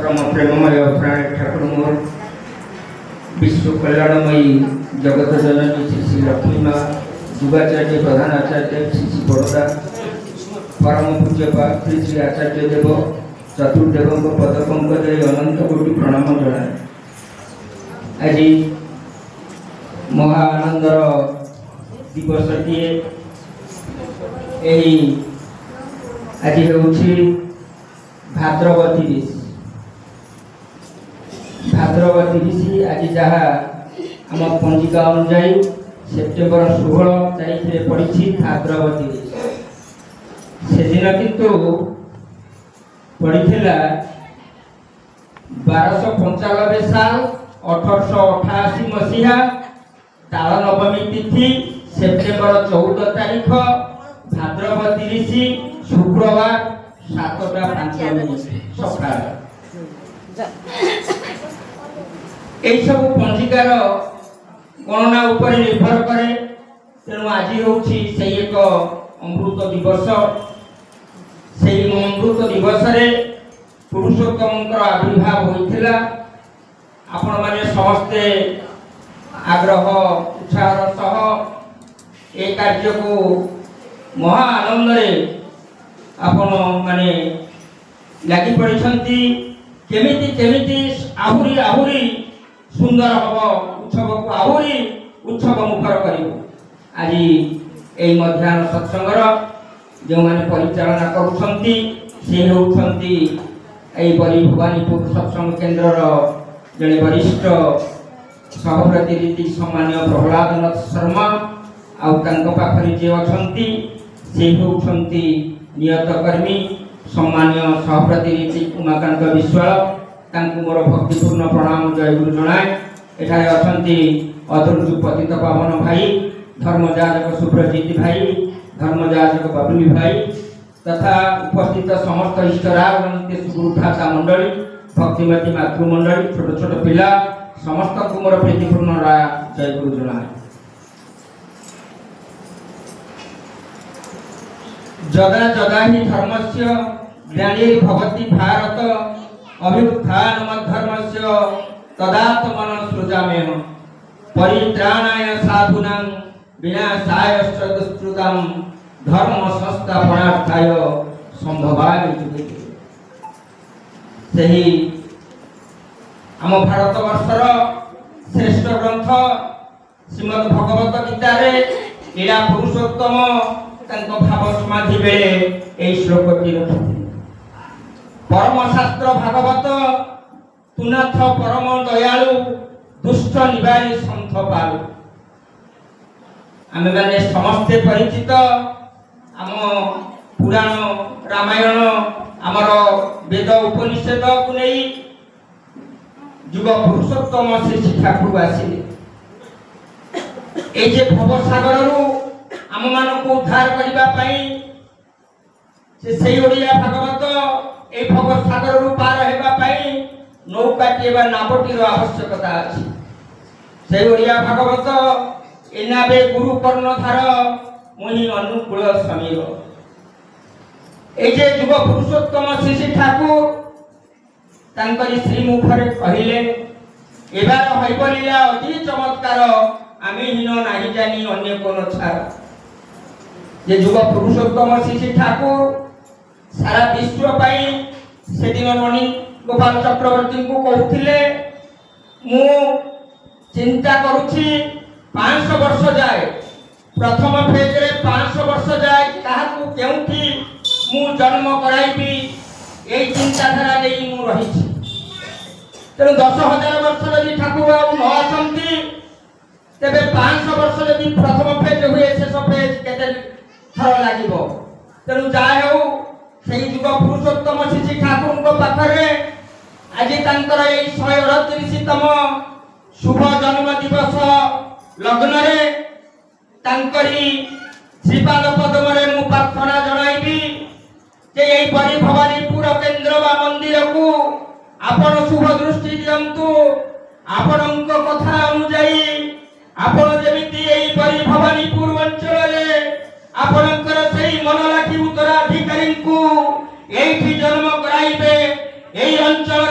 परम प्रेममय प्राण ठाकुर मोर विश्व कल्याणमयी जगत जननी श्री श्री लक्ष्मी माँ युगाचार्य प्रधान आचार्य श्री श्री बड़ोदा परम पूज्य श्री श्री आचार्य देव चतुर्देव पद पंकज अनंत कोटि प्रणाम जनाए। आज महा आनंदर दिवसटीए आज हूँ भाद्रव 30 आज जहाँ आम पंजिका अनुजाई सेप्टेम्बर 16 तारीख पड़ी भाद्रव 30 से दिन किंतु पड़ी 1295 साल 1888 मसीहा ताल नवमी तिथि सेप्टेम्बर 14 तारीख भाद्रव 30 शुक्रवार 7:05 सकाळ। यही सब पंजिकार गणना उपर निर्भर करे। तेणु आज हूँ एक अमृत दिवस। से अमृत दिवस रे पुरुषोत्तम आविर्भाव होता। आपण माने समस्ते आग्रह उत्साह सह ए कार्य को महा आनंद आपण माने लगी पड़ी केमिति आहुरी आहुरी सुंदर हम उत्सव को आहुरी उत्सव मुखर कर। आज यही मध्याह्न सत्संगर जो मैंने परिचालना करुछंती से होउछंती एई बरी भवानीपुर सत्संग केन्द्र जड़े वरिष्ठ सहप्रतिनिधि सम्मान्य प्रहलाद नाथ शर्मा आखरी जे अछंती से होउछंती नियत कर्मी सम्मान्य सहप्रतिनिधि उमाकांत विश्वाल मोर भक्तिपूर्ण प्रणाम जय गुरु जनाए। एठारे अछंती अदृजु पतित पावन भाई धर्मजाजक सुप्रजीत भाई धर्मजाजक बबली भाई तथा उपस्थित समस्त इष्टराग गुरुभ्राता मंडली भक्तिमती मातृमंडली छोट छोट पिला समस्त को मोर प्रीतिपूर्ण जय गुरु जनाए। जदा जदा ही धर्मस्य ग्लानिर्भवति भारत अभ्युत्थानमद्धर्मस्य तदात्मन सृजाम्यह परित्राणाय साधूनां विनाशाय दुष्कृतं धर्म संस्थापनार्थाय संभवामि जुगे। सही आम भारतवर्षर श्रेष्ठ ग्रंथ श्रीमद् भगवत गीता रे लीला पुरुषोत्तम भाव समाधि बेले यही श्लोकटी रखिथिले। परम शास्त्र भागवत तुनाथ परम दयालु दुष्ट निवारी संथ पालु। आमे माने समस्ते परिचित आम पुराण रामायण आमर वेद उपनिषद को नहीं युग पुरुषोत्तम श्री ठाकुर आसिले। ए जे भव सागर आम मान को उद्धार करने से ओडिया भागवत ए भव सागर पार होगापी नौकाटी नावटीर आवश्यकता अच्छी। से ओडिया भागवत ए नावे गुरु कर्णधार मुनि अनुकूल समीर। ये युग पुरुषोत्तम श्री श्री ठाकुर तांकरी श्रीमुखरे कहले एबार हईब लीला अति चमत्कार आमे हीन नाही जानी अन्य कोन छार। जे युग पुरुषोत्तम श्री श्री ठाकुर सारा विश्व से दिन मणि गोपाल चक्रवर्ती को कहते मु चिंता करुछि 500 वर्ष जाए प्रथम फेज रे 500 वर्ष जाए काहाकू केउठी मु जन्म कराइबी एई चिंताधारा नहीं मु रही। तेणु 10,000 वर्ष यदि ठाकुर न आसती तेरे 500 वर्ष यदि प्रथम फेज हुए शेष फेज केते थर लागिबो। तेणु जाए हो से युग पुरुषोत्तम श्री ठाकुर पाखरे आज तांकर एई 138तम शुभ जन्म दिवस लग्न रे तांकरी श्रीपाद पद्म रे मु प्रार्थना जणाइबी जे एई परि भवानीपुर केन्द्र बा मंदिर को आपण शुभ दृष्टि दियंतु। आपणक कथा अनुଯାୟୀ आपण जेमिति एई परि भवानीपुर अंचल रे आपणकर सेई मनलाखी उत्तराधिकारी को एठी जन्म कराइबे। एई अंचल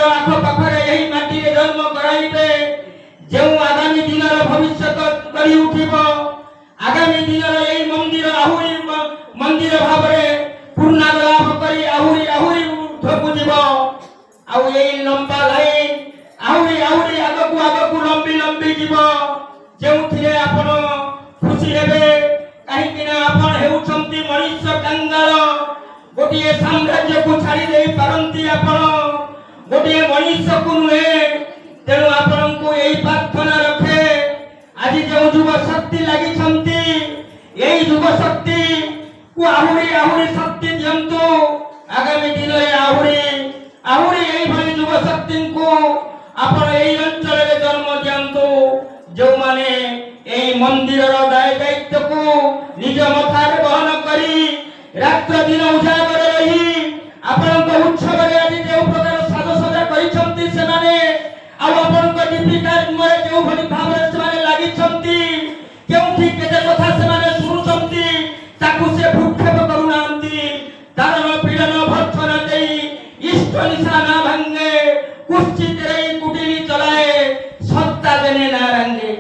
କରି ଉଠିବ। ଆଗାମୀ ଦିନରେ ଏହି ମନ୍ଦିର ଆହୁରି ମନ୍ଦିର ଭାବରେ ପୂର୍ଣ୍ଣାଙ୍ଗ ଲାଭ କରି ଆହୁରି ଆହୁରି ଉର୍ଦ୍ଧ୍ୱକୁ ଯିବ। ଆଉ ଏହି ଲମ୍ବା ଲାଇନ ଆହୁରି ଆହୁରି ଆଗକୁ ଆଗକୁ ଲମ୍ବି ଲମ୍ବି ଯିବ, ଯେଉଁଥିରେ ଆପଣ ଖୁସି ହେବେ। କାହିଁକି ନା ଆପଣ ହେଉଛନ୍ତି ମଣିଷ କାଙ୍ଗାଳ। ଗୋଟିଏ ସାମ୍ରାଜ୍ୟକୁ ଛାଡ଼ି ଦେଇ ପାରନ୍ତି ଆପଣ, ଗୋଟିଏ ମଣିଷକୁ ନୁହେଁ। ତେଣୁ ଆପଣଙ୍କୁ ଏହି ପ୍ରାର୍ଥନା ରଖେ, ଆଜି ଯେଉଁ ଯୁବ ଶକ୍ତି ଲାଗିଛନ୍ତି ଏହି ଯୁବ ଶକ୍ତି କୁ ଆହୁରି ଆହୁରି ଶକ୍ତି ଦିଅନ୍ତୁ। ଆଗାମୀ ଦିନରେ ଆହୁରି ଆହୁରି ଏଇଭଳି ଯୁବ ଶକ୍ତିଙ୍କୁ ଆପଣ ଏହି ଅଞ୍ଚଳରେ ଜନ୍ମ ଦିଅନ୍ତୁ, ଯେଉଁମାନେ ଏହି ମନ୍ଦିରର ଦାୟିତ୍ୱକୁ ନିଜ ମଥାରେ ବହନ କରି ରାତ୍ର ଦିନ ଉଜାଗର ରହି ଆପଣଙ୍କ ଉତ୍ସବରେ ଆଜି ଯେଉଁ ପ୍ରକାର ସାଜସଜା କରିଛନ୍ତି ସେମାନେ, ଆଉ ଆପଣଙ୍କ ଡିପି କାର୍ଯ୍ୟରେ ଯେଉଁଭଳି ଭାବରେ ସେମାନେ ଲାଗିଛନ୍ତି, କେଉଁଠି କେତେ କଥା ସେମାନେ ଶୁଣୁଛନ୍ତି ତାକୁ ସେ ଭୃକ୍ଷେପ କରୁନାହାନ୍ତି। ଦାରଣ ପୀଡ଼ନ ଭର୍ତ୍ସନା ଦେଇ ଇଷ୍ଟ ନିଶାନା ଭାଙ୍ଗେ, କୁଶ୍ଚିତରେ କୁଟିଲି ଚଲାଏ, ସତ୍ତା ଦେନେ ନା ରାଙ୍ଗେ।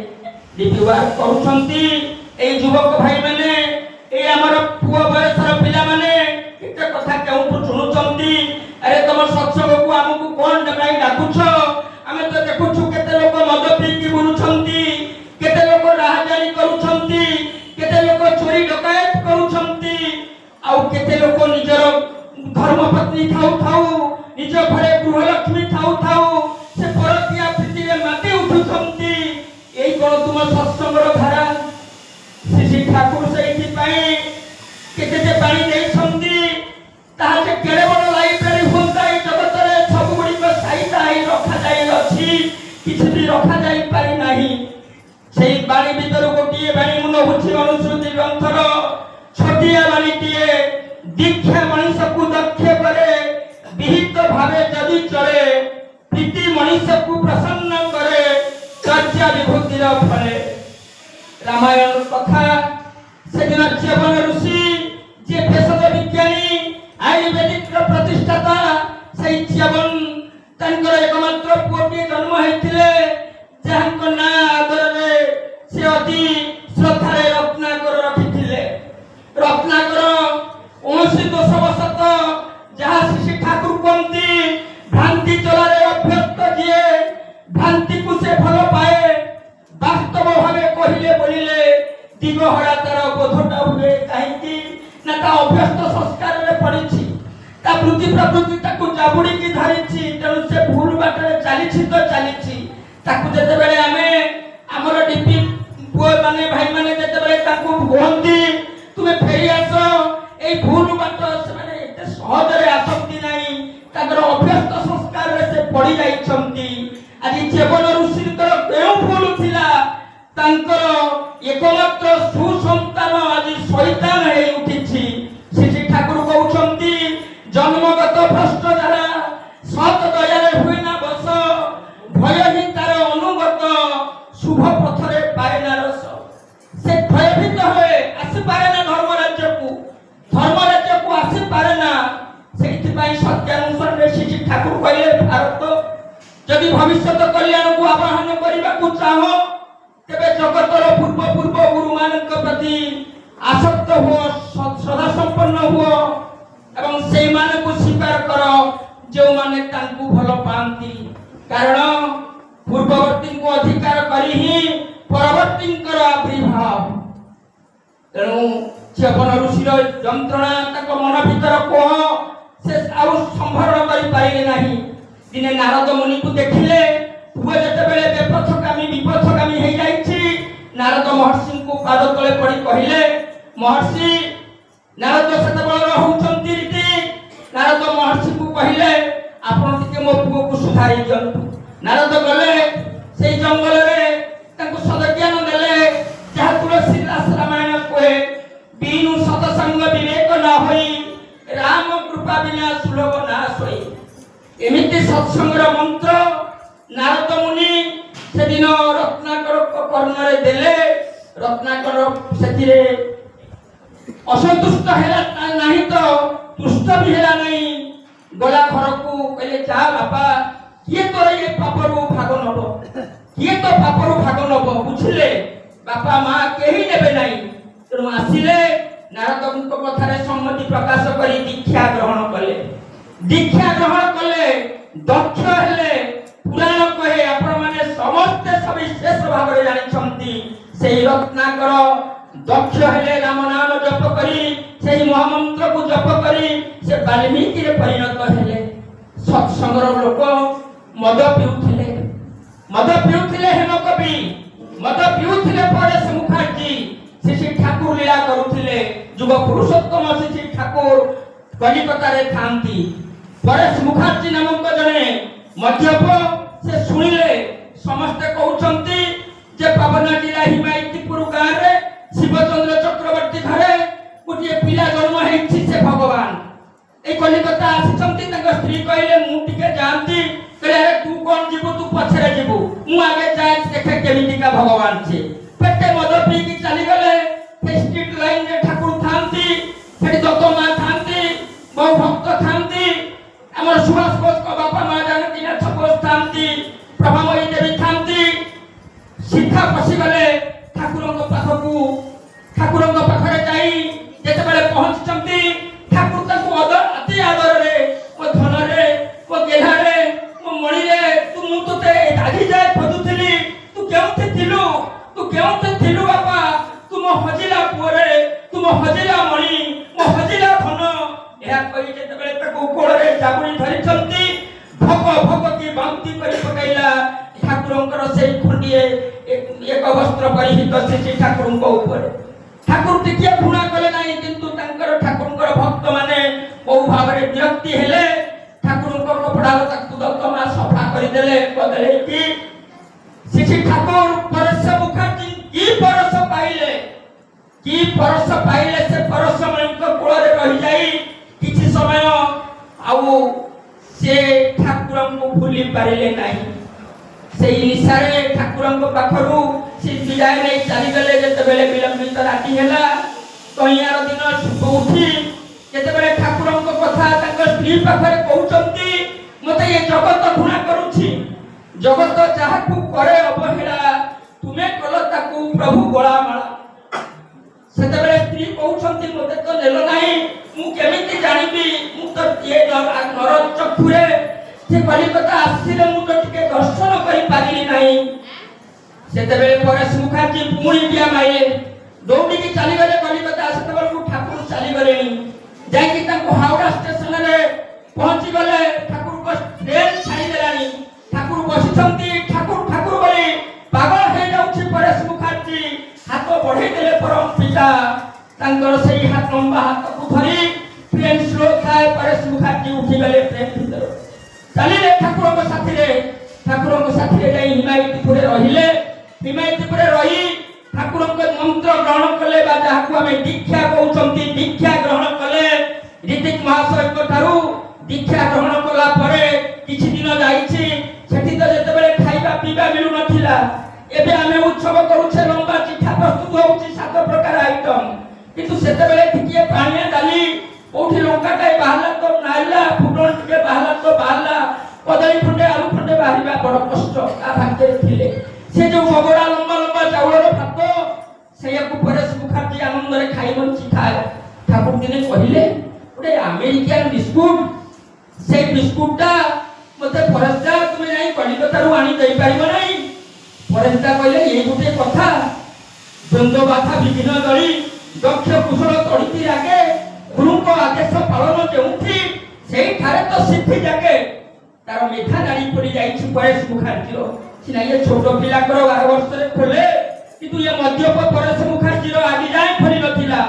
ଡିପିୱାର କରୁଛନ୍ତି এই যুবক ভাই মানে, এই আমার পুଅ বয়সର ପିଲାମାନେ କେତେ କଥା କେଉଁଠୁ ଶୁଣୁଛନ୍ତି। ଆରେ ତମ ସତ୍ସଙ୍ଗକୁ ଆମକୁ କଣ ପାଇଁ ଡାକୁଛ? ଆମେ ତ ଦେଖୁଛୁ କେତେ ଲୋକ ମଦ ପିଇକି ବୁଲୁଛନ୍ତି, କେତେ ଲୋକ ରାହାଜାରୀ କରୁଛନ୍ତି, କେତେ ଲୋକ ଚୋରି ଡକାୟତ କରୁଛନ୍ତି, ଆଉ କେତେ ଲୋକ ନିଜର ଧର୍ମପତ୍ନୀ ଥାଉ ଥାଉ, ନିଜ ଘରେ ଗୃହଲକ୍ଷ୍ମୀ ଥାଉ ଥାଉ ସେ ପରକୀୟା ପ୍ରୀତିରେ ମାତି ଉଠୁଛନ୍ତି। ଏଇ କଣ ତୁମ ସତ୍ସଙ୍ଗର ଧାରା? ଶ୍ରୀ ଠାକୁର ସେଇଥିପାଇଁ କେତେ ଯେ ପାଣି ଦେଇଛନ୍ତି, ତାହା ଯେ କେଡ଼େ ବଡ଼ ଲାଇବ୍ରେରୀ ହୁଅନ୍ତା ଏଇ ଜଗତରେ, ସବୁଗୁଡ଼ିକ ସାଇତା ହେଇ ରଖାଯାଇଅଛି, କିଛି ବି ରଖାଯାଇ ପାରି ନାହିଁ। ସେଇ ବାଣୀ ଭିତରୁ ଗୋଟିଏ ବାଣୀ ମୁଁ ନହୁଛି ଅନୁଶ୍ରୁତି ଗ୍ରନ୍ଥର ଛୋଟିଆ ବାଣୀଟିଏ। ଦୀକ୍ଷା ମଣିଷକୁ ଦକ୍ଷ କରେ, ବିହିତ ଭାବେ ଯଦି ଚଳେ, ପ୍ରୀତି ମଣିଷକୁ ପ୍ରସନ୍ନ କରେ, ଚର୍ଚ୍ଚା ବିଭୂତିର ଫଳେ। ରାମାୟଣ କଥା। ସେଦିନ ଚ୍ୟବନ ଋଷି ଯିଏ ଭେଷଜ ବିଜ୍ଞାନୀ, ଆୟୁର୍ବେଦିକର ପ୍ରତିଷ୍ଠାତା, ସେଇ ଚ୍ୟବନ ତାଙ୍କର एकमात्र ପୁଅଟିଏ ଜନ୍ମ ହେଇଥିଲେ, ଯାହାଙ୍କ ନାଁ ଆଦରରେ ସେ ଅତି ଶ୍ରଦ୍ଧାରେ ରତ୍ନାକର ରଖିଥିଲେ। ରତ୍ନାକର 19 ଦୋଷବଶତଃ ଯାହା ଶ୍ରୀ ଠାକୁର କୁହନ୍ତି, ଭ୍ରାନ୍ତି ଚଲାରେ ଅଭ୍ୟସ୍ତ ଯିଏ, ଭ୍ରାନ୍ତିକୁ ସେ ଭଲ ପାଏ, ବାସ୍ତବ ଭାବେ କହିଲେ ବୋଲିଲେ ଦିଗହରା ତାର ବୋଧଟା ହୁଏ। କାହିଁକି ନା ତା ଅଭ୍ୟସ୍ତ ସଂସ୍କାରରେ ପଡ଼ିଛି, ତା ବୃତ୍ତି ପ୍ରବୃତ୍ତି ତାକୁ ଜାବୁଡ଼ିକି ଧରିଛି। ତେଣୁ ସେ ଭୁଲ ବାଟରେ ଚାଲିଛି ତ ଚାଲିଛି। ତାକୁ ଯେତେବେଳେ ଆମେ ଆମର ଡିପି ପୁଅ ମାନେ ଭାଇ ମାନେ ଯେତେବେଳେ ତାକୁ କୁହନ୍ତି ତୁମେ ଫେରି ଆସ, এই ভুল বাଟ ସେମାନେ ଏତେ ସହଜରେ ଆସନ୍ତି ନାହିଁ, ତାଙ୍କର ଅଭ୍ୟସ୍ତ ସଂସ୍କାରରେ ସେ ପଡ଼ି ଯାଇଛନ୍ତି। ଆଜି ଚ୍ୟବନ ଋଷିଙ୍କର କେଉଁ ଭୁଲ ଥିଲା? ତାଙ୍କର एकमात्र ସୁସନ୍ତାନ ଆଜି ଶୈତାନ ହେଇ ଉଠିଛି। ଶ୍ରୀ ଠାକୁର କହୁଛନ୍ତି, ଜନ୍ମଗତ ଭ୍ରଷ୍ଟ ଯାହା ସତ ଦୟାରେ ହୁଏ ନା ବସ, ଭୟ ହିଁ ତାର ଅନୁଗତ, ଶୁଭ ପଥରେ ପାଏ ନା ରସ। ସେ ଭୟଭୀତ ହୁଏ, ଆସିପାରେ ନା ଧର୍ମରାଜ୍ୟକୁ, ଧର୍ମରାଜ୍ୟକୁ ଆସିପାରେ ନା। ସେଇଥିପାଇଁ ସତ୍ୟାନୁସାରରେ ଶ୍ରୀ ଠାକୁର କହିଲେ, ଭାରତ ଯଦି ଭବିଷ୍ୟତ କଲ୍ୟାଣକୁ ଆବାହନ କରିବାକୁ ଚାହ, ତେବେ ଜଗତର ପୂର୍ବ ପୂର୍ବ ଗୁରୁମାନଙ୍କ ପ୍ରତି ଆସକ୍ତ ହୁଅ, ଶ୍ରଦ୍ଧା ସମ୍ପନ୍ନ ହୁଅ ଏବଂ ସେଇମାନଙ୍କୁ ସ୍ୱୀକାର କର ଯେଉଁମାନେ ତାଙ୍କୁ ଭଲ ପାଆନ୍ତି। କାରଣ ପୂର୍ବବର୍ତ୍ତୀଙ୍କୁ ଅଧିକାର କରି ହିଁ ପରବର୍ତ୍ତୀଙ୍କର ଆବିର୍ଭାବ। ତେଣୁ ଚ୍ୟବନ ଋଷିର ଯନ୍ତ୍ରଣା, ତାଙ୍କ ମନ ଭିତର କୋହ ସେ ଆଉ ସମ୍ଭରଣ କରିପାରିଲେ ନାହିଁ। ଦିନେ ନାରଦ ମୁନିକୁ ଦେଖିଲେ, ପୁଅ ଯେତେବେଳେ ବେପଥଗାମୀ ବିପଥଗାମୀ ହେଇଯାଇଛି, ନାରଦ ମହର୍ଷିଙ୍କୁ ପାଦ ତଳେ ପଡ଼ି କହିଲେ, ମହର୍ଷି। ନାରଦ ସେତେବେଳେ ରହୁଛନ୍ତି ରୀତି। ନାରଦ ମହର୍ଷିଙ୍କୁ କହିଲେ, ଆପଣ ଟିକେ ମୋ ପୁଅକୁ ସୁଧାରି ଦିଅନ୍ତୁ। ନାରଦ ଗଲେ ସେଇ ଜଙ୍ଗଲରେ, ତାଙ୍କୁ ସଦଜ୍ଞାନ ଦେଲେ, ଯାହା ତୁଳସୀ ଦାସ ରାମାୟଣ କୁହେ, ବିନୁ ସତସଙ୍ଗ ବିବେକ ନ ହୋଇ, ରାମ କୃପା ବିନା ସୁଲଭ ନା ସୋଇ। ଏମିତି ସତ୍ସଙ୍ଗର ମନ୍ତ୍ର ନାରଦ ମୁନି ସେଦିନ ରତ୍ନାକର କର୍ଣ୍ଣରେ ଦେଲେ। ରତ୍ନାକର ସେଥିରେ ଅସନ୍ତୁଷ୍ଟ ହେଲା ନାହିଁ ତ ତୁଷ୍ଟ ବି ହେଲା ନାହିଁ। ଗଲା ଘରକୁ, କହିଲେ ଯା ବାପା, କିଏ ତୋର ଏ ପାପରୁ ଭାଗ ନବ, କିଏ ତ ପାପରୁ ଭାଗ ନବ? ବୁଝିଲେ बापा माँ केही नेबे नहीं तेणु आसिले नारद कथार सम्मति प्रकाश कर दीक्षा ग्रहण कले दक्ष हेले पुराण कहे आपण माने समस्त सविशेष भाव में जानिछंती सेही रत्नाकर दक्ष हेले राम नाम जप करी सेही महामंत्र को जप करी से वाल्मीकि रे परिणत हेले सत्संगर लोक मद पिउथिले हेम कवि मद पिउथिले परेश मुखर्जी श्री ठाकुर लीला करुथिले युग पुरुषोत्तम श्री ठाकुर कलिकता रे थांती परेश मुखर्जी नामक जने मध्यप से सुनिले समस्त कहउछंती जे पावना जिला हिमायतपुर गाँव रे शिवचंद्र चक्रवर्ती घरे गोटे पिला जन्म हेछि से भगवान ए कलिकता आसिछंती तंग स्त्री कहले मु टिके जानती कहले अरे तू कोन जीवु तू पछरे जीवु मु आगे जाय देखे केमितिका भगवान छे पेटे मद पी की चली गले स्ट्रीट लाइन रे ठाकुर थांती सेठी दत्त मां थांती बहु भक्त थांती हमर सुभाष बोस को बापा मां जानकी नाथ बोस थांती प्रभामयी देवी थांती सीधा पसी गले ठाकुरंग पाखरे जाई जेते बेले पहुंचचंती ठाकुर ताको अति आदर रे ओ धन रे ओ गेला रे ओ मणि रे तू मु तते आजी जाय खोजुथिली तू केउते थिलु बापा तुम हजिला पुरे तुम हजिला मणि मो हजिला धन या कहि जेते बेले ताको कोळ रे जाबुनी धरिचंती भक की बांती करि पकाइला ठाकुरंकर सेई खंडिए एक वस्त्र परिहित श्री ठाकुरंक ऊपर ठाकुर टिके घृणा कले नाही किंतु तांकर ठाकुरंकर भक्त माने बहु भाबरे विरक्ति हेले ठाकुरंकर कपड़ा ताकु दत्त मा सफा करि देले बदले कि श्री ठाकुर परस मुखर्जी की परस पाइले से परस मणिक कोळ रे रहि जाई किछि समय आउ से ठाकुरंक भूली पारिले नाही सेई निसारे ठाकुरंक पाखरु से विदाय नै चली गले जेते बेले विलंबित राति हेला कहियार दिन उठी जेते बेले ठाकुरंक कथा तांक स्त्री पाखरे कहउचंती मते ये जगत घृणा करूछि जगत जाहाकु करे अवहेला तुमे कल ताकू प्रभु गोलामाला सेते बेले स्त्री कहउचंती मते तो नेलो नाही मु केमिति जानिबी मु तो ये नर चक्षुरे से कलिकता आसिले मु तो टिके दर्शन करि पारिली नाही सेते बेले परेश मुखर्जी पुणी दिया माइले दौड़ी की चली गले कलिकता सेते बेले को ठाकुर चली गलेनी जाई कि ताको हावड़ा स्टेशन रे पहुंची गले ठाकुर को ट्रेन छाई देलानी ठाकुर बसिछंती ठाकुर बोली पागल हे जाउछि परेश मुखर्जी हाथ बढ़े देले परम पिता तांकर सेही हाथ लंबा हाथ को धरी ट्रेन स्लो थाए परेश मुखर्जी उठी गले ट्रेन भीतर चलिले ठाकुरक साथी रे जाई हिमायतपुर रहिले हिमायतपुर रही ठाकुरक मंत्र ग्रहण कले बा जाहाकु हमें दीक्षा कहउचंती दीक्षा ग्रहण कले ऋतिक महाशय को थारु दीक्षा ग्रहण कला परे किछि दिन जाईछि सेठी तो जेते बेले खाइबा पीबा मिलु नथिला एबे हमें उत्सव करूछे लंबा चिठा प्रस्तुत होउछि 7 प्रकार आइटम किंतु सेते बेले टिके पानिया डाली ओठी लंका टाई बाहला तो नाइला फुटन टिके बाहला तो बाहला कदली खंडे आलू खंडे बाहरिबा बड़ कष्ट आ भाग्य थिले से जो बगड़ा लंबा चाउल रो भात सेयाकु परेश मुखर्जी आनंद रे खाइ बंची खाए ठाकुर दिने कहिले ओडे अमेरिकन बिस्कुट से बिस्कुटटा मते परस्ता तुमे नाही कलिकतारू आनी देई पारिबो नाही परस्ता कहले ए गुटे कथा द्वंद्व बाधा विघ्न दଳି दक्ष कुशल तड़िती आगे गुरुक आदेश पालन जेउठी सेई ठारे तो सिद्धि जाके तार मेधा दाड़ी पड़ी जाईछि परेश मुखर्जी सिना ये छोट पिला कर 12 वर्ष रे खोले किंतु ये मध्यप परेश मुखर्जी रो आदि जाय फरी नथिला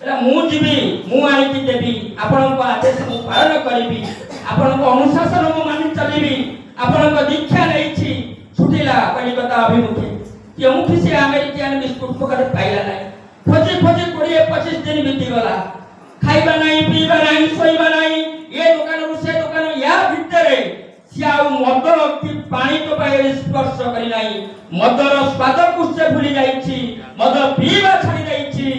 एला मु जीवी मु आनी की देबी आपन को आदेश मु पालन करिबी आपन को अनुशासन मु मानि चलीबी आपन को दीक्षा लेछि छुटिला कलिकता अभिमुखे केउठी से अमेरिकन बिस्कुट पकड़ पाइला नाही खोजी 20-25 दिन बीती गला खाइबा नाही पीबा नाही सोइबा नाही ये दुकान रु से दुकान या भितरे सियाउ मद की पानी तो पाए स्पर्श करी नाही मदर स्वाद को से भूली जाईछि मद पीबा छाड़ी जाईछि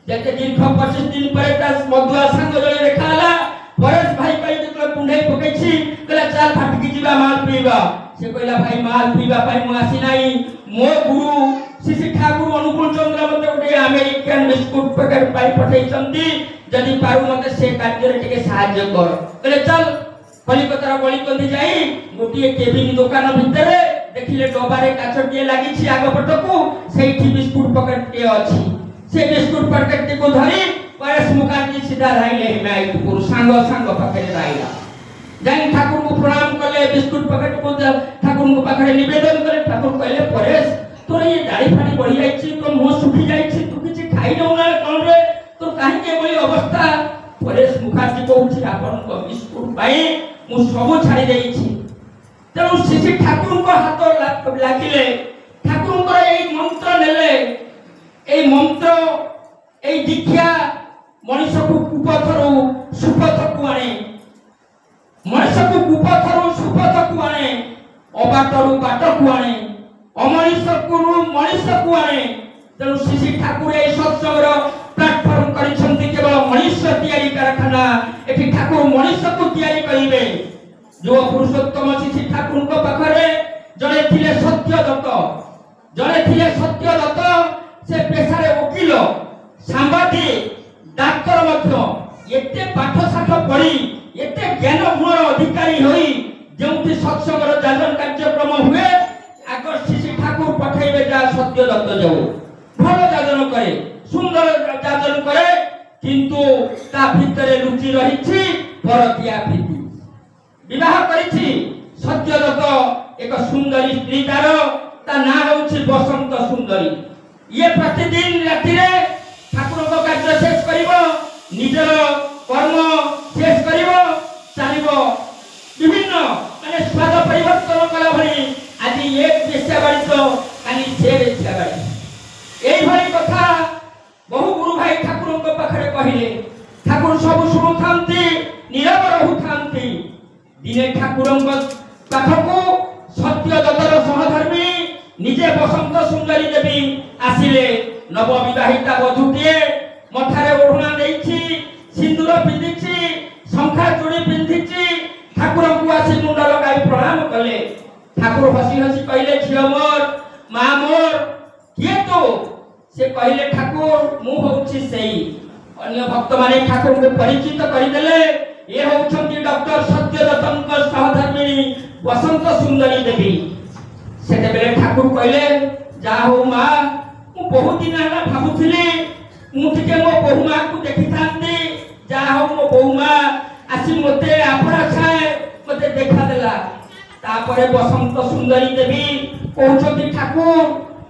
जेते दीर्घ 25 दिन परे ता मधुआ संग जले देखाला परेश भाई कहि जेतले कुंडे पकेछि कहला चाल फाटकी जीवा माल पीबा से कहला भाई माल पीबा पाई मु आसी नाही मो गुरु श्री ठाकुर अनुकूल चंद्र मते गोटे अमेरिकन बिस्कुट पैकेट पाई पठेइछंती जदि पारु मते से कार्य रे टिके सहाय्य कर कहले चल कलिकतार गलिकंदी जाई गोटे केबिन दुकान भितरे देखिले डबारे काचटिए लागि छि आग पटकू सेठी बिस्कुट पैकेट टे अछि से बिस्कुट पैकेट को धरी परेश मुखर्जी सीधा राइले हिमायतपुर सांग सांग पाखे राइला जाई ठाकुर को प्रणाम कले बिस्कुट पैकेट को ठाकुर को पाखे निवेदन करे ठाकुर कहले परेश तोर ये दाढ़ी फाड़ी बढ़ी जाइछि तो मुंह सुखी जाइछि तू किछि खाइ न ना कोन रे तो काहे के बोली अवस्था परेश मुखर्जी कहउछि आपन को बिस्कुट पाई मु सब छाड़ी देइछि तेणु श्री ठाकुर को हाथ लागिले ठाकुर को एई मंत्र नेले एई मंत्र एई दीक्षा मनुष्य को कुपथरु सुपथ को आने मनुष्य को कुपथरु सुपथ को आने अबाटरु बाट को आने अमनुष्य को मनुष्य को आने तेणु श्री ठाकुर ए सत्संगर प्लेटफॉर्म करिसंती केवल मनुष्य तैयारी कारखाना एठी ठाकुर मनुष्य को तैयारी करिवे जो पुरुषोत्तम श्री ठाकुर को पाखरे जने थिले सत्यदत्त से पेशारे वकील सांबादिक डाक्तर मध्य एते पाठ साठ पढ़ी एते ज्ञान गुण अधिकारी होई जेउति सत्संगर जाजन कार्यक्रम हुए आगर श्री ठाकुर पठाइबे जा सत्यदत्त जाऊ भल जाजन करे सुंदर जाजन करे किंतु ता भितरे रुचि रहिछि परकिया प्रीति विवाह करिछि सत्यदत्त एक सुंदरी स्त्री ता ना होछि बसंत सुंदरी ये प्रतिदिन राति रे ठाकुर को कार्य शेष करिवो निजर कर्म शेष करिवो चलिवो विभिन्न माने स्वाद परिवर्तन कला भली आज एक बेस्याबाड़ी तो काली से बेस्याबाड़ी एई भली कथा बहु गुरु भाई ठाकुर को पाखरे कहिले ठाकुर सब सुनु थांती नीरव रहु थांती दिने ठाकुर को पाखको सत्यदत्तर सहधर्मी निजे बसंत सुंदरी देवी आसिले नव विवाहिता बधुटिए मथारे ओढ़ना देइछि सिंदूर पिंधिछि शंखा चूड़ी पिंधिछि ठाकुर को आसी मुंड लगाई प्रणाम कले ठाकुर हसी हसी कहले झियो मोर मा मोर किए तो से कहले ठाकुर मु होछि सेई अन्य भक्त माने ठाकुर को परिचित करि देले ये होछंती डॉक्टर सत्यदत्तक सहधर्मिणी बसंत सुंदरी देवी सेते बेले ठाकुर कहले जा हो मा मु बहुत दिन आला भाबुथिली मु टिके मो बहुमा को देखिथांती जा हो मो बहुमा आसी मते आपरा छाए मते देखा देला तापरे बसंत सुंदरी देवी कहउछंती ठाकुर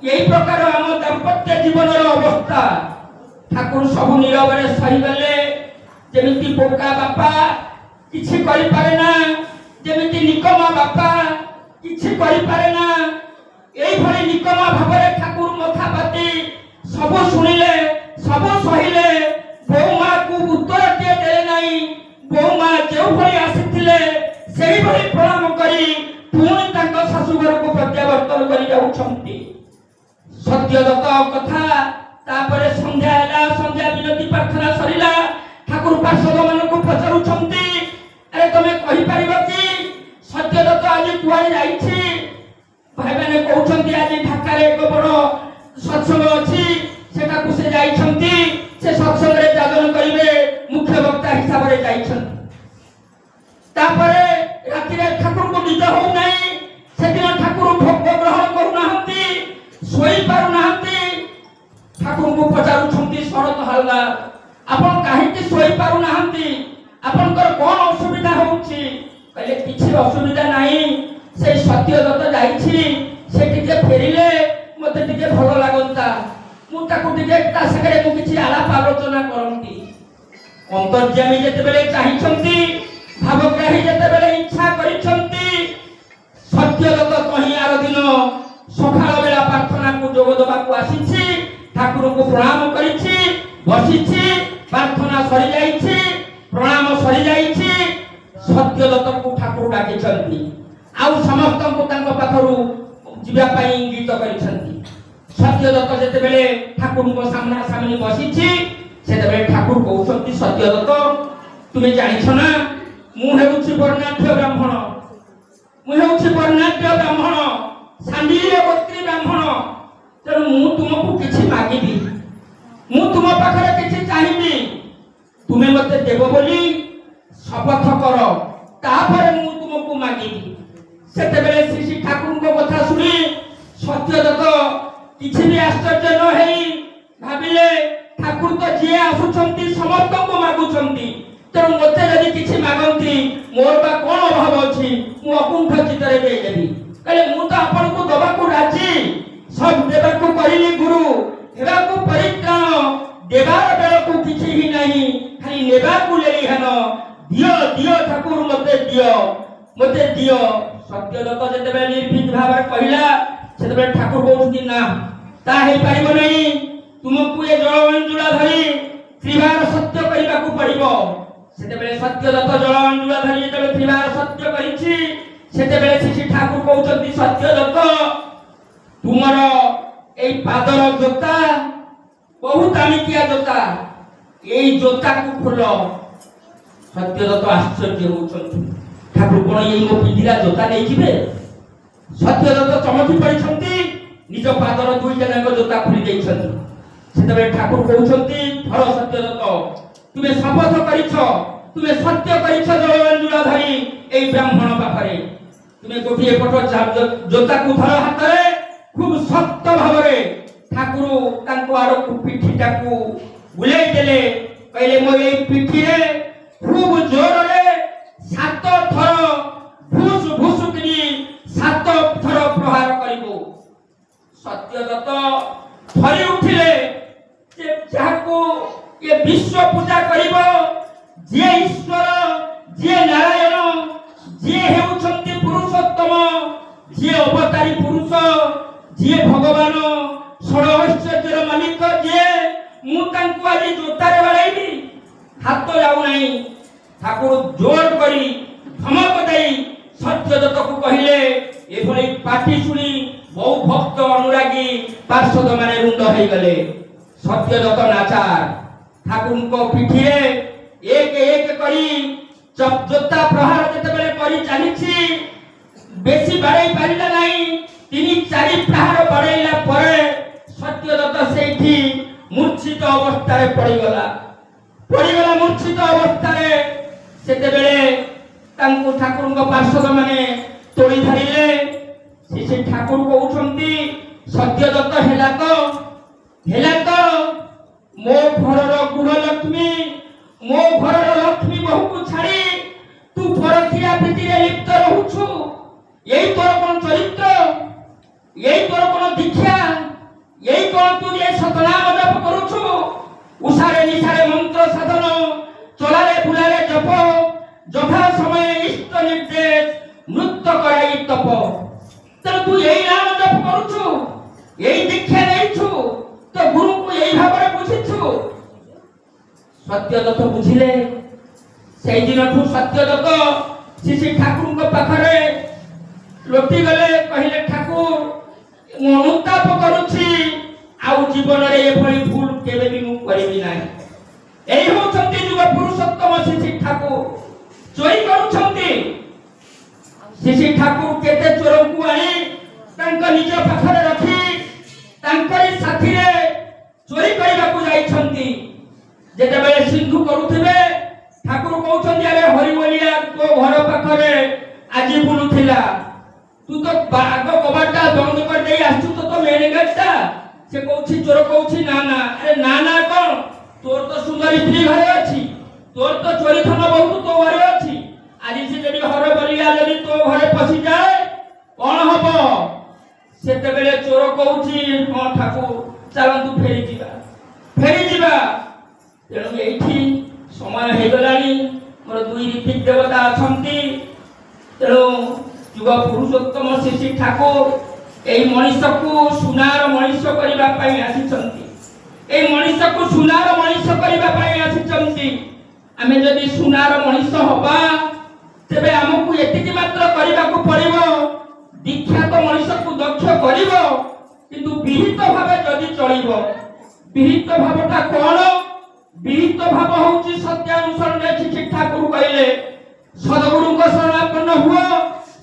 यही प्रकार हम दाम्पत्य जीवनर अवस्था ठाकुर सब नीरवरे सही गले जेमिति पोका बापा किछि करि पारे ना जेमिति निकमा बापा किछि करि पारे ना एई भली निकमा भाबरे ठाकुर मथा पाती सब सुनिले सब सहिले बहुमा को उत्तर दिए देले नाही बहुमा जेउ भली आसीथिले सेही भली प्रणाम करी पुणी तांको शाशुघर को प्रत्यावर्तन करि जाउछंती सत्यदत्त कथा तापरे संध्या हैला संध्या विनती प्रार्थना सरिला ठाकुर पार्षद मान को पचारुछंती अरे तमे कहि परिबो कि सत्यदत्त आज कुआई जाईछि भाई माने कहउछंती आज ढाका रे एक बड़ सत्संग अछि सेटा को से जाईछंती से सत्संग रे जागरण करिवे मुख्य वक्ता हिसाब रे जाईछंती तापरे राति रे ठाकुर को निद हो नाही सेदिन ठाकुर भोग ग्रहण करू नाहंती सोई पारू नाहंती ठाकुर को पचारुछंती शरत हल्ला आपण काहे कि सोई पारू नाहंती आपनकर कोन असुविधा होउछि कहले किछि असुविधा नाही से सत्यदत्त जाईछि से टिके फेरिले मते टिके भलो लागंता मु ताकू टिके ता संगे मु किछि आलाप आलोचना करंती अंतर्यामी जेते बेले चाहिछंती भावग्राही जेते बेले इच्छा करिछंती सत्यदत्त कहि आर दिन सखाळ बेला प्रार्थना को जोग दबा को आसीछि ठाकुर को प्रणाम करिछि बसिछि प्रार्थना सरी जाईछि प्रणाम सरी जाईछि सत्यदत्त को ठाकुर डाकिछंती आउ समस्त को तांको पाखरु जिबा पई इंगित करिछंती सत्यदत्त जेते बेले ठाकुर को सामना सामने बसिछि सेते बेले ठाकुर कहउछंती सत्यदत्त तुमे जानिछ ना मु हेउछि वर्णाढ्य ब्राह्मण सांडिल्य गोत्री ब्राह्मण तेणु मु तुमको किछि मागिबी मु तुम पाखरे किछि चाहिबी तुमे मते देबो बोली शपथ कर तापर मु तुमको मागिबी सेते बेले श्री श्री ठाकुर को कथा सुनी सत्यदत्त किछि भी आश्चर्य न हेई भाबिले ठाकुर तो जे आसुछंती समस्त को मागुछंती तेणु मते जदि किछि मागंती मोर बा कोन अभाव अछि मु अकुंठ चित्तरे देई देबी कहले मु तो आपन को दबा को राजी सब देबा को करिली गुरु हेबा को परित्राण देबार बेल को किछि ही नहीं खाली नेबा को लेली हन दियो दियो ठाकुर मते दियो सत्यदत्त जते बेले निर्भीक भाव कहिला सेते बेले ठाकुर कहउती ना ता हे पारिबो नहीं तुमको ये जलअंजुला धरी त्रिवार सत्य करबा को पड़िबो सेते बेले सत्यदत्त जलअंजुला धरी जते त्रिवार सत्य करिछि सेते बेले श्री ठाकुर कहउचंती सत्यदत्त तुमर एई पादर जोता बहुत दामिकिया जोता एई जोता को खोलो सत्यदत्त आश्चर्य होउचंती ठाकुर कोन एई मो पिंडिरा जोता नै जिवे सत्यदत्त चमकी पड़िछंती निज पादर दुईटा जाक जोता खुली दैछंती सेते ठाकुर कहउछंती धर सत्यदत्त तुमे शपथ करिछ तुमे सत्य करिछ जलअंजुला धरी एई ब्राह्मण पाखरे तुमे गोटिए पट जोता को धर हातरे खूब सत्य भावरे ठाकुर तांको आरो पिठीटा को बुलाई देले कहले मो एई पिठी रे खूब जोर रे 7 थर भूस भूस किनी 7 थर प्रहार करिवो सत्यदत्त थरी उठिले जे जाको ये विश्व पूजा करिवो जे ईश्वर जे नारायण जे हेउछंती पुरुषोत्तम जे अवतारी पुरुष जे भगवान षडऐश्वर्यर मालिक जे मु तांको आज जोतारे बाळाइबी हाथ जाऊ नहीं ठाकुर जोर करी धमक देई सत्यदत्त को कहिले एभली पाठी सुनी बहु भक्त अनुरागी पार्षद माने रुंड होई गले सत्यदत्त नाचार ठाकुर को पिठी रे एक एक करी जोता प्रहार जते बेले करी चालिछि बेसी बाड़ाई पारिला नहीं 3-4 प्रहार बाड़ाइला परे सत्यदत्त सेठी मूर्छित अवस्था रे पड़ीगला मूर्छित अवस्था रे सेते बेले तांको ठाकुर को पार्षद माने तोड़ी धरिले से ठाकुर कहउछंती सत्यदत्त हेला तो मो घरर गृहलक्ष्मी मो घरर लक्ष्मी बहु को छाड़ी तू परखिया प्रीति रे लिप्त रहउछु एई तोर कोन चरित्र एई तोर कोन दीक्षा एई कोन तू ये सतनाम जप करूछु उसारे निसारे मंत्र साधन चलारे बुलारे जप जथा समय इष्ट निर्देश नृत्य कराई तप तर तू एई नाम जप करूछु एई दीक्षा नेइछु तो गुरु को एई भाबरे बुझिछु सत्यदत्त बुझिले सेई दिनठु सत्यदत्त श्री ठाकुर को पाखरे लोटी गले कहिले ठाकुर मु अनुताप करूछि आउ जीवन रे एभली भूल केबे भी मु करिबि नाही एई होछंती जुग पुरुषोत्तम श्री ठाकुर चोरी करूछंती श्री ठाकुर केते चोर को आनी तांका निज पाखरे रखी तांकरी साथी रे चोरी करबा को जाइछंती जेते बेले सिंधु करूथिबे ठाकुर कहउछंती अरे हरिबलिया तो घर पाखरे आजी बुलुथिला तू तो बाग कबाटा बंद कर देई आछू तो मेन गेटटा से कहउछि चोर कहउछि ना ना अरे ना ना कोन तोर तो सुंदर स्त्री घरे अछि तोर तो चोरी खाना बहुत तो घरे अछि आजी से जदी हरिबलिया जदी तो घरे पसी जाए कोन हबो सेते बेले चोर कहउछि हां ठाकुर चलंतु फेरी जीवा तेणु एठी समय हे गलानी मोर दुई ऋतिक देवता अछंती तेणु जुग पुरुषोत्तम श्री ठाकुर एई मनीष को सुनार मनीष करबा पई आसीचंती एई मनीष को सुनार मनीष करबा पई आसीचंती आमे जदी सुनार मनीष होबा तेबे हमकु एतिकी मात्र करबा को पड़िबो दीक्षा तो मनीष को दक्ष करिवो किंतु विहित भावे जदी चलिबो विहित भावटा कोन विहित भाव होउची सत्यानुसरण श्री ठाकुर कहले सद्गुरु को शरणापन्न हुओ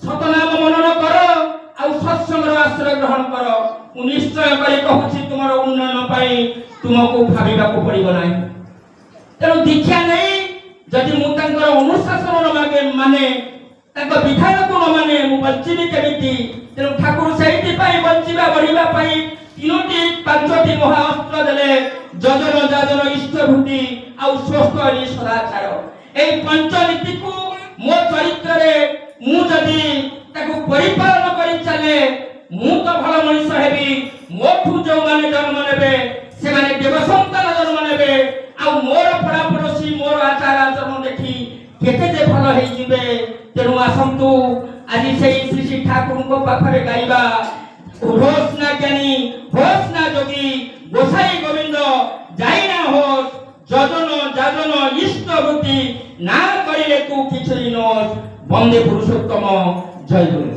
सतनाम मनन कर आ सत्संग आश्रय ग्रहण कर ମୁଁ ନିଶ୍ଚୟ କରି କହୁଛି ତୁମର ଉନ୍ନୟନ ପାଇଁ ତୁମକୁ ଭାବିବାକୁ ପଡ଼ିବ ନାହିଁ। ତେଣୁ ଦୀକ୍ଷା ନେଇ ଯଦି ମୁଁ ତାଙ୍କର ଅନୁଶାସନ ମାନେ ତାଙ୍କ ବିଧାନକୁ ନ ମାନେ ମୁଁ ବଞ୍ଚିବି କେମିତି? ତେଣୁ ଠାକୁର ସେଇଥିପାଇଁ ବଞ୍ଚିବା ବଢିବା ପାଇଁ 3ଟି 5ଟି ମହା ଅସ୍ତ୍ର ଦେଲେ। ଯଜନ ଯାଜନ ଇଷ୍ଟଭୂତି ଆଉ ସ୍ୱସ୍ଥଳି ସଦାଚାର। এই ପଞ୍ଚନୀତିକୁ ମୋ ଚରିତ୍ରରେ ମୁଁ ଯଦି ତାକୁ ପରିପାଳନ କରି ଚାଲେ ମୁଁ ତ ଭଲ ମଣିଷ ହେବି। ମୋଠୁ ଯେଉଁମାନେ ଜନ୍ମ ନେବେ ସେମାନେ ଦେବ ସନ୍ତାନ ଜନ୍ମ ନେବେ। ଆଉ ମୋର ପଡ଼ାପଡ଼ୋଶୀ ମୋର ଆଚାର ଆଚରଣ ଦେଖି କେତେ ଯେ ଭଲ ହେଇଯିବେ। ତେଣୁ ଆସନ୍ତୁ ଆଜି ସେଇ ଶ୍ରୀ ଶ୍ରୀ ଠାକୁରଙ୍କ ପାଖରେ ଗାଇବା ହୋସ୍ ନା ଜ୍ଞାନୀ ହୋସ୍ ନା ଯୋଗୀ ଗୋସାଇ ଗୋବିନ୍ଦ ଯାଇନା ହୋସ୍ যজন যাজন ইষ্টভূতি না করিলে তু কিছুই নস। বন্দে পুরুষোত্তম। জয় গুরু।